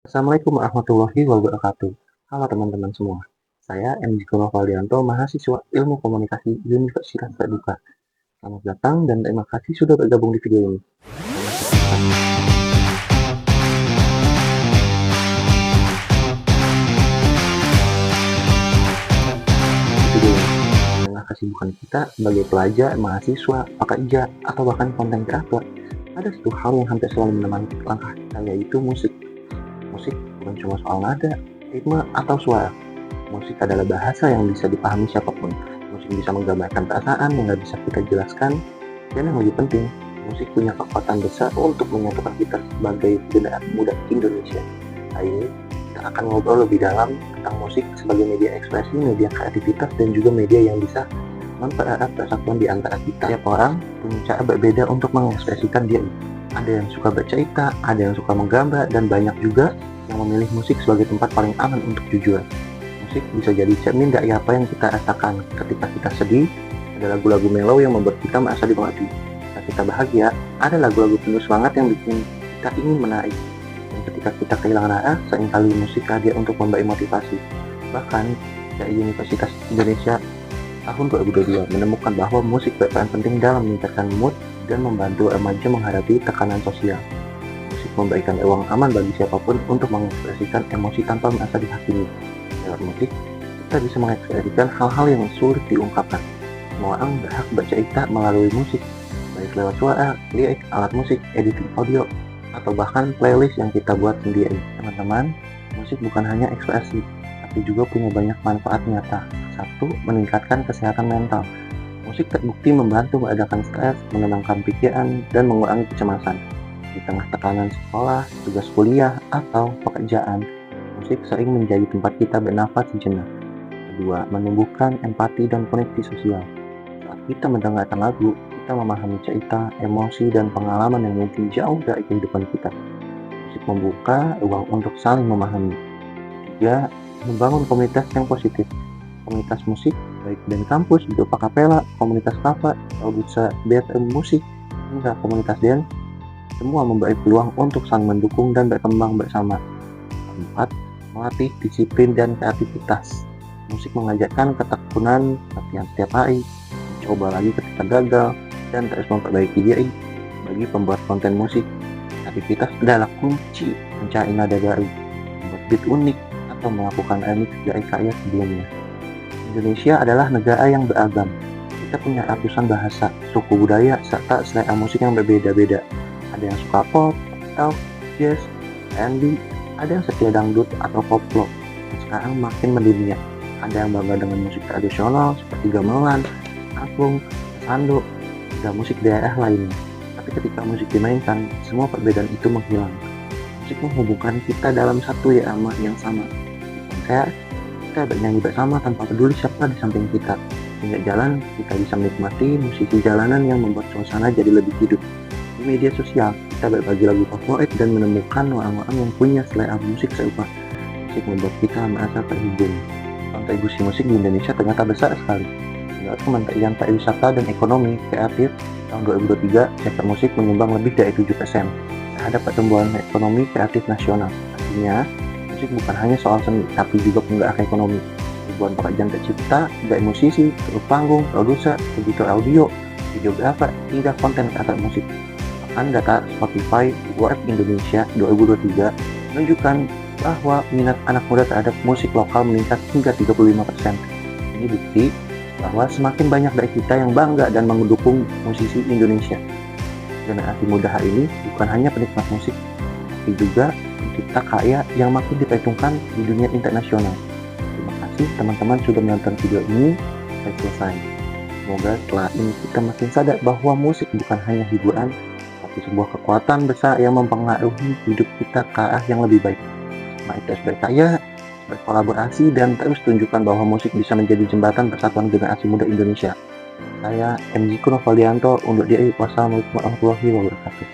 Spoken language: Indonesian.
Assalamualaikum warahmatullahi wabarakatuh. Halo teman-teman semua. Saya MJ Novaldianto, mahasiswa Ilmu Komunikasi Universitas Terbuka. Selamat datang dan terima kasih sudah bergabung di video ini. Dengan kesibukan kita sebagai pelajar, mahasiswa, pekerja, atau bahkan konten kreator, ada satu hal yang hampir selalu menemani langkah kita, yaitu musik. Musik bukan cuma soal nada, ritme, atau suara. Musik adalah bahasa yang bisa dipahami siapapun. Musik bisa menggambarkan perasaan yang nggak bisa kita jelaskan. Dan yang lebih penting, musik punya kekuatan besar untuk menyatukan kita sebagai generasi muda Indonesia. Hari ini kita akan ngobrol lebih dalam tentang musik sebagai media ekspresi, media kreativitas, dan juga media yang bisa mempererat persatuan di antara kita. Setiap orang punya cara berbeda untuk mengekspresikan diri. Ada yang suka bercerita, ada yang suka menggambar, dan banyak juga yang memilih musik sebagai tempat paling aman untuk jujur. Musik bisa jadi cermin dari apa yang kita rasakan. Ketika kita sedih, ada lagu-lagu mellow yang membuat kita merasa dimengerti. Ketika kita bahagia, ada lagu-lagu penuh semangat yang bikin kita ingin menari. Dan ketika kita kehilangan arah, seringkali musik hadir untuk memberi motivasi. Bahkan dari Universitas Indonesia tahun 2022 menemukan bahwa musik berperan penting dalam meningkatkan mood dan membantu remaja menghadapi tekanan sosial. Musik memberikan ruang aman bagi siapapun untuk mengekspresikan emosi tanpa merasa dihakimi. Lewat musik, kita bisa mengekspresikan hal-hal yang sulit diungkapkan. Semua orang berhak bercerita melalui musik, baik lewat suara, lirik, alat musik, editing audio, atau bahkan playlist yang kita buat sendiri. Teman-teman, musik bukan hanya ekspresi, tapi juga punya banyak manfaat nyata. 1. Meningkatkan kesehatan mental. Musik terbukti membantu meredakan stres, menenangkan pikiran, dan mengurangi kecemasan. Di tengah tekanan sekolah, tugas kuliah, atau pekerjaan, musik sering menjadi tempat kita bernafas sejenak. 2. Menumbuhkan empati dan koneksi sosial. Saat kita mendengarkan lagu, kita memahami cerita, emosi, dan pengalaman yang mungkin jauh dari kehidupan kita. Musik membuka ruang untuk saling memahami. 3. Membangun komunitas yang positif. Komunitas musik, baik band kampus, grup akapela, komunitas cover, produser band musik, hingga komunitas dance, semua memberi peluang untuk saling mendukung dan berkembang bersama. 4. Melatih disiplin dan kreativitas. Musik mengajarkan ketekunan, latihan setiap hari, mencoba lagi ketika gagal, dan terus memperbaiki diri. Bagi pembuat konten musik, kreativitas adalah kunci mencari nada baru, membuat beat unik, atau melakukan remix dari karya sebelumnya. Indonesia adalah negara yang beragam. Kita punya ratusan bahasa, suku budaya, serta selera musik yang berbeda-beda. Ada yang suka pop, rock, jazz, R&B, ada yang setia dangdut atau koplo. Dan sekarang makin mendunia. Ada yang bangga dengan musik tradisional seperti gamelan, angklung, sando, hingga musik daerah lainnya. Tapi ketika musik dimainkan, semua perbedaan itu menghilang. Musik menghubungkan kita dalam satu irama yang sama. Konser, kita bernyanyi bersama tanpa peduli siapa di samping kita. Hingga jalan, kita bisa menikmati musisi jalanan yang membuat suasana jadi lebih hidup. Di media sosial, kita berbagi lagu favorit dan menemukan orang-orang yang punya selera musik serupa. Musik membuat kita merasa terhubung. Kontribusi musik di Indonesia ternyata besar sekali. Menurut Kementerian Pariwisata dan Ekonomi Kreatif, tahun 2023, sektor musik menyumbang lebih dari 7% terhadap pertumbuhan ekonomi kreatif nasional. Artinya, musik bukan hanya soal seni, tapi juga penggerak ekonomi. Ribuan pekerjaan tercipta dari musisi, kru panggung, produser, editor audio, videografer, hingga konten kreator musik. Bahkan data Spotify World Indonesia 2023 menunjukkan bahwa minat anak muda terhadap musik lokal meningkat hingga 35%. Ini bukti bahwa semakin banyak dari kita yang bangga dan mendukung musisi Indonesia. Generasi muda hari ini bukan hanya penikmat musik, tapi juga pencipta karya yang makin diperhitungkan di dunia internasional. Terima kasih teman-teman sudah menonton video ini sampai selesai. Semoga setelah ini kita makin sadar bahwa musik bukan hanya hiburan, tapi sebuah kekuatan besar yang mempengaruhi hidup kita ke arah yang lebih baik. Mari terus berkarya, berkolaborasi, dan terus tunjukkan bahwa musik bisa menjadi jembatan persatuan generasi muda Indonesia. Saya MJ Novaldianto undur diri. Wassalamualaikum warahmatullahi wabarakatuh.